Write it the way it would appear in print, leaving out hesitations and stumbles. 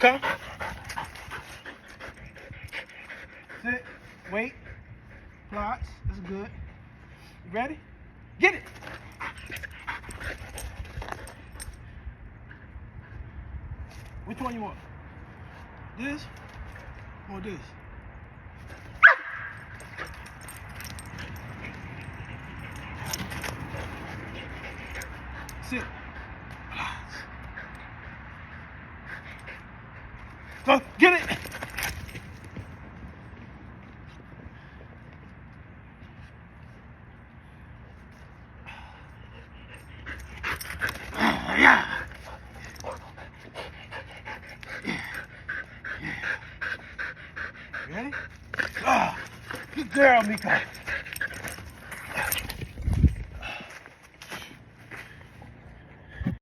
Come. Sit. Wait. Plots. That's good. You ready? Get it. Which one you want? This or this? Sit. Go, get it! Yeah. Ready? Good girl, Mika.